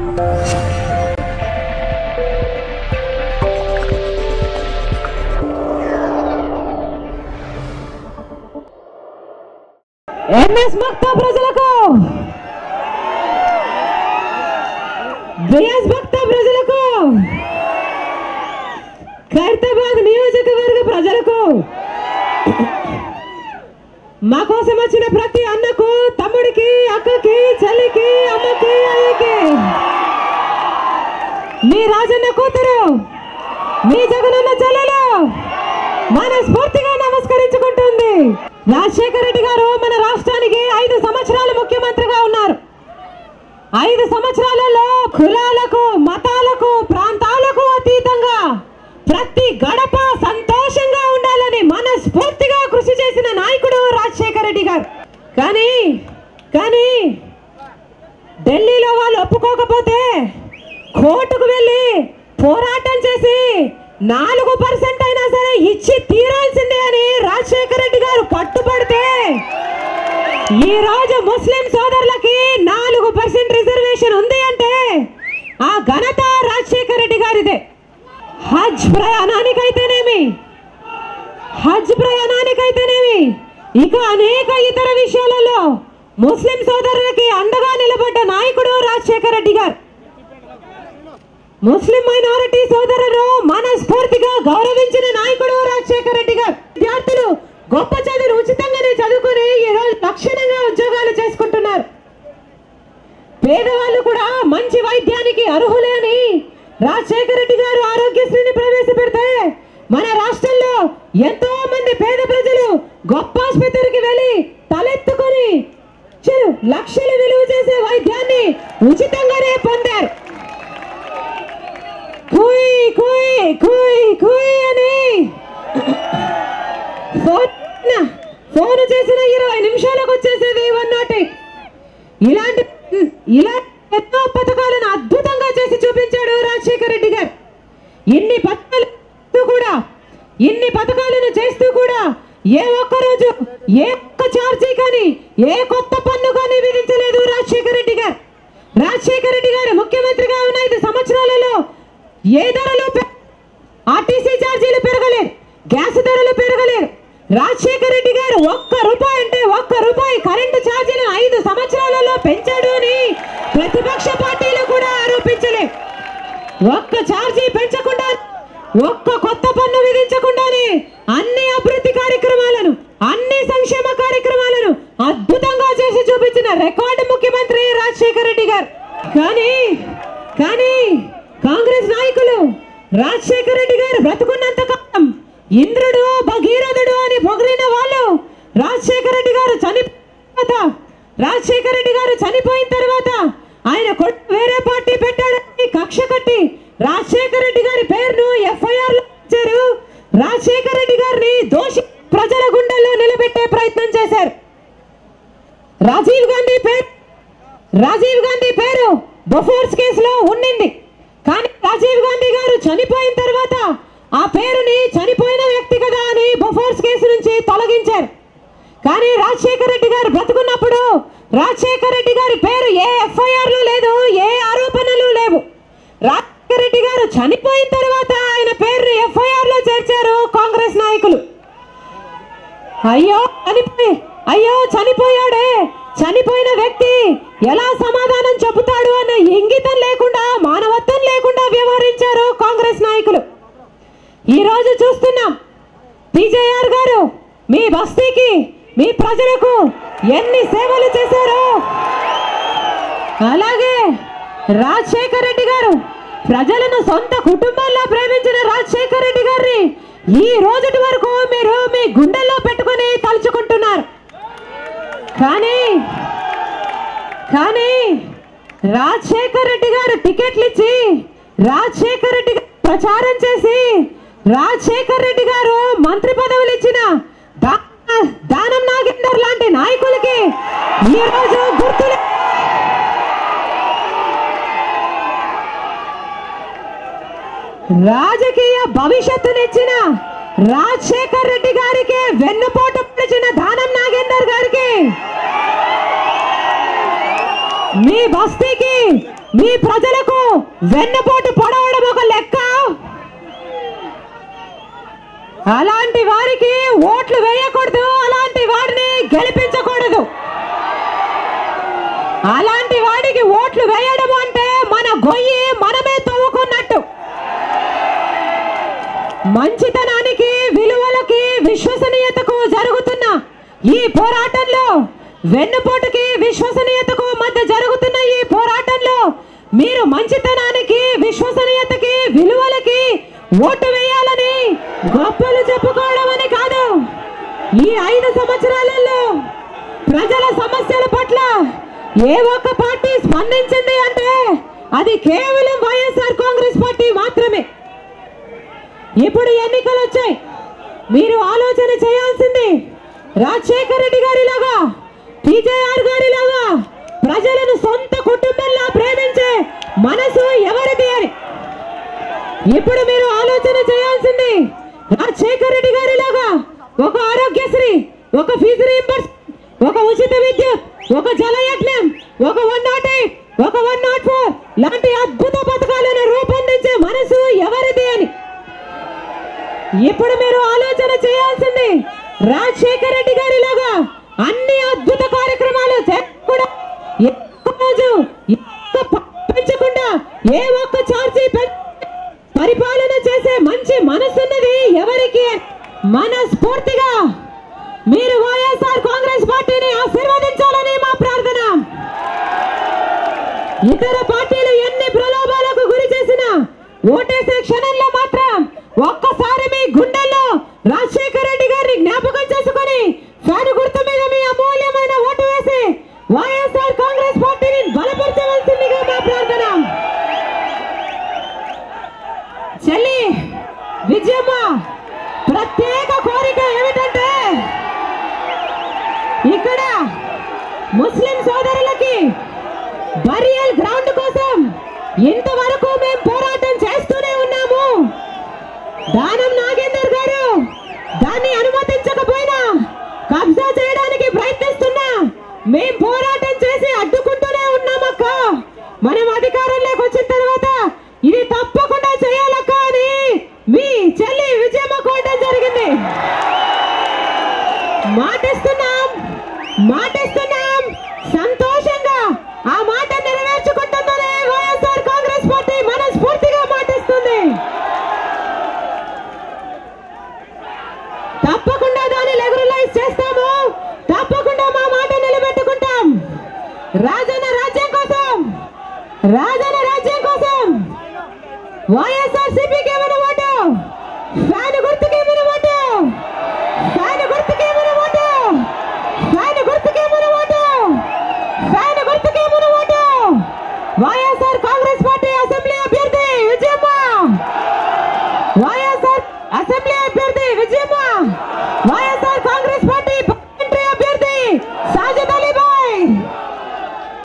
MS Makta ప్రజలకు, BS Makta ప్రజలకు, ఖైరతాబాద్ నియోజకవర్గ ప్రజలకు, మా కోసం వచ్చిన ప్రతి అన్నకు, తమ్ముడికి, అక్కకి, చెల్లికి, అమ్మకి, అయ్యకి, మీ రాజన్న కూతురు, మీ జగనన్న చెల్లెలు మనస్ఫూర్తిగా నమస్కరించుకుంటుంది. రాజశేఖర రెడ్డి గారు మన రాష్ట్రానికి 5 సంవత్సరాలు ముఖ్యమంత్రిగా ఉన్నారు. 5 సంవత్సరాలలో కులాలకు, మతాలకు, ప్రాంతాలకు అతీతంగా ప్రతి గడప సంతోషంగా ఉండాలని మనస్ఫూర్తిగా కృషి చేసిన నాయకుడు రాజశేఖర రెడ్డి గారు. కానీ ఢిల్లీలో వాళ్ళు ఒప్పుకోకపోతే కోర్టుకు వెళ్ళి పోరాటం చేసి 4% అయినా సరే ఇచ్చి తీరాల్సిందే అని రాజశేఖర రెడ్డి గారు పట్టుబడితే ఈ రోజు ముస్లిం సోదరులకి 4% రిజర్వేషన్ ఉంది అంటే ఆ ఘనత రాజశేఖర రెడ్డి గారిదే. హజ్ ప్రయాణానికైతేనేమి ఇక అనేక ఇతర విషయాలలో ముస్లిం సోదరులకి అండగా నిలబడ్డ నాయకుడు రాజశేఖర రెడ్డి గారు. ముస్లిం మైనారిటీ సోదరులు మనస్ఫూర్తిగా గౌరవించిన నాయకుడు రాజశేఖర రెడ్డి గారు. విద్యార్థులు గొప్ప చదువులు ఉచితంగానే చదువుకుని ఈరోజు లక్షణంగా ఉద్యోగాలు చేసుకుంటున్నారు. పేదవాళ్ళు కూడా మంచి వైద్యానికి అర్హులే అని రాజశేఖర రెడ్డి గారు ఆరోగ్యశ్రీని ప్రవేశపెడితే మన రాష్ట్రంలో ఎంతో మంది పేద ప్రజలు గొప్ప ఆసుపత్రికి వెళ్ళి తలెత్తుకొని లక్షలు విలువ చేసే వైద్యాన్ని ఉచితంగానే పొందారు. అని ఫోన్ చేసిన 20 నిమిషాలకు వచ్చేసేది 108. ఇలా ఎన్నో పథకాలను అద్భుతంగా చేసి చూపించాడు రాజశేఖర రెడ్డి గారు. ఇన్ని పథకాలను చేస్తూ కూడా ఏ ఒక్క రోజు ఏ ఒక్క ఛార్జీ కానీ ఏ కొత్త పన్ను కానీ విధించలేదు రాజశేఖర రెడ్డి గారు. రాజశేఖర రెడ్డి గారు ముఖ్యమంత్రిగా ఉన్న 5 సంవత్సరాలలో ఏ ధరలు ఆర్టీసీ ఛార్జీలు పెరగలేదు, గ్యాస్ ధరలు పెరగలేదు. రాజశేఖర రెడ్డి గారు ₹1 కరెంటు ఛార్జీలను 5 సంవత్సరాలలో పెంచాడు అని ప్రతిపక్ష పార్టీలు కూడా ఆరోపించలేదు. ఒక్క ఛార్జీ పెంచకుండా, ఒక్క కొత్త పన్ను విధించకుండానే అన్ని అభివృద్ధి కార్యక్రమాలను, అన్ని సంక్షేమ కార్యక్రమాలను అద్భుతంగా చేసి చూపించిన రికార్డు ముఖ్యమంత్రి రాజశేఖర రెడ్డి గారు. కానీ కాంగ్రెస్ నాయకులు రాజశేఖర రెడ్డి గారు బ్రతుకున్నంత కాలం ఇంద్రుడు భగీరథుడు అని పొగిడిన వాళ్ళు రాజశేఖర రెడ్డి గారు చనిపోయిన తర్వాత ఆయన వేరే పార్టీ పెట్టాడని కక్ష కట్టి రాజశేఖర రెడ్డి గారి పేరును FIR లో ఇచ్చారు. రాజశేఖర రెడ్డి గారిని దోషి ప్రజల గుండెల్లో నిలబెట్టే ప్రయత్నం చేశారు. రాజీవ్ గాంధీ పేరు బొఫోర్స్ కేసులో ఉండింది. కానీ రాజీవ్ గాంధీ గారు చనిపోయిన తర్వాత ఆ పేరుని చనిపోయిన వ్యక్తి కదా అని బొఫోర్స్ కేసు నుంచి తొలగించారు. కానీ రాజశేఖర రెడ్డి గారు బ్రతుకున్నప్పుడు రాజశేఖర రెడ్డి గారి పేరు ఏ FIR లో లేదు, ఏ ఆరోపణలు లేవు. రాజశేఖర రెడ్డి గారు చనిపోయిన తర్వాత ఆయన పేరుని FIR లో చేర్చారు కాంగ్రెస్ నాయకులు. అయ్యో చనిపోయాడే, చనిపోయిన వ్యక్తి ఎలా సమాధానం చెబుతాడు అన్న ఇంగితం లేకుండా, మానవత్వం లేకుండా వ్యవహరించారు కాంగ్రెస్ నాయకులు. ఈ రోజు చూస్తున్నాం PJR గారు మీ బస్తీకి, మీ ప్రజలకు ఎన్ని సేవలు చేశారో. అలాగే రాజశేఖర రెడ్డి గారు ప్రజలను సొంత కుటుంబంలో ప్రేమించిన రాజశేఖర రెడ్డి గారిని ఈ రోజుటి వరకు మీరు మీ గుండెల్లో పెట్టుకొని తలుచుకుంటున్నారు. కానీ రాజశేఖర రెడ్డి గారు టికెట్లు ఇచ్చి రాజశేఖర రెడ్డి గారు ప్రచారం చేసి రాజశేఖర రెడ్డి గారు మంత్రి పదవులు ఇచ్చిన దానం నాగేందర్ లాంటి నాయకులకి ఈ రోజు గుర్తులే. రాజకీయ భవిష్యత్తునిచ్చిన రాజశేఖర రెడ్డి గారికి వెన్నుపోటు పొడిచిన దానం నాగేందర్ గారికి మీ బస్తీకి, ఈ ప్రజలకు వెన్నుపోటు పొడవడం ఒక లెక్క. అలాంటి వారికి ఓట్లు వేయకూడదు, అలాంటి వారిని గెలిపించకూడదు. అలాంటి వాడికి ఓట్లు వేయడం అంటే మన గొయ్యి మనమే తవ్వుకున్నట్టు. మంచితనానికి, విలువలకి, విశ్వసనీయతకు జరుగుతున్న ఈ పోరాటంలో, వెన్నుపోటుకి విశ్వసనీయతకు మధ్య జరుగుతున్న ఈ పోరాటంలో మీరు మంచితనానికి, విశ్వసనీయతకి, విలువలకి ఓటు వేయాలని గొప్పలు చెప్పుకోవడం అని కాదు. ఈ 5 సంవత్సరాలలో ప్రజల సమస్యల పట్ల ఏ ఒక్క పార్టీ స్పందించింది అంటే అది కేవలం వైఎస్ఆర్ కాంగ్రెస్ పార్టీ మాత్రమే. ఇప్పుడు ఎన్నికలు వచ్చాయి. మీరు ఆలోచన చేయాల్సింది రాజశేఖర రెడ్డి గారిలాగా, టీజేఆర్ గారిలాగా ప్రజలను సొంత కుటుంబంలా ప్రేమించే మనసు ఎవరిది అని. ఇప్పుడు మీరు ఆలోచన చేయాల్సింది రాజశేఖర రెడ్డి గారిలాగా ఒక ఆరోగ్యశ్రీ, ఒక ఫీజు రీయింబర్స్, ఒక ఉచిత విద్యుత్, ఒక జలయజ్ఞం, ఒక 108, ఒక 104 లాంటి అద్భుత పథకాలను రూపొందించే మనసు ఎవరిది అని. ఇప్పుడు మీరు ఆలోచన చేయాల్సింది రాజశేఖర రెడ్డి గారిలాగా అన్ని అద్భుత కార్యక్రమాలు కూడా రోజు పెంచకుండా ఏ ఒక్క ఛార్జీ పరిపాలన చేసే మంచి మనసున్నది ఎవరికి. మనస్ఫూర్తిగా మీరు వైఎస్ఆర్ కాంగ్రెస్ పార్టీని ఆశీర్వదించాలని మా ప్రార్థన. ఇతర పార్టీలు ఎన్ని ప్రలోభాలకు గురి చేసినా ఓటేసే క్షణంలో మాత్రం ఒక్కసారి మీ గుండెల్లో రాజశేఖర రెడ్డి గారిని జ్ఞాపకం చేసుకుని ఫ్యాన్ గుర్తు మీద మీ అమూల్యమైన ఓటు వేసి వైఎస్ఆర్ కాంగ్రెస్ పార్టీని బలపరచవలసిందిగా మా ప్రార్థన. చెల్లి విజయమ్మ ప్రత్యేక కోరిక ఏమిటంటే ఇక్కడ ముస్లిం సోదరులకి బరియల్ గ్రౌండ్ కోసం ఇంతవరకు మేము పోరాటం చేస్తూనే ఉన్నాము. దానం నాగేందర్ గారు దాన్ని అనుమతించకపోయినా, కబ్జా చేయడానికి ప్రయత్నిస్తున్నా మేం పోరాటం చేసి అడ్డుకుంటూనే ఉన్నామక్క. మనం అధికారంలోకి వచ్చిన తర్వాత ఇది తప్పకుండా చేయాలక్క అని మీ చెల్లి విజయమ్మ కోరడం జరిగింది. మాటిస్తున్నాం సంతోషంగా ఆ మాట నెరవేర్చుకుంటుందని వైఎస్ఆర్ కాంగ్రెస్ పార్టీ మనస్ఫూర్తిగా మాటిస్తుంది. తప్పకుండా దాన్ని రెగ్యులరైజ్ చేస్తాము. తప్పకుండా మా మాట నిలబెట్టుకుంటాం. రాజన్న రాజ్యం కోసం వైఎస్ఆర్ సిపికి ఏమైనా ఓటు, ఫ్యాన్ గుర్తుకి ఏమైనా ఓటు, ఫ్యాన్ గుర్తుకి ఏమైనా ఓటు, ఫ్యాన్ గుర్తుకి ఏమైనా ఓటు, ఫ్యాన్ గుర్తుకి ఏమైనా vote. YSR Congress party assembly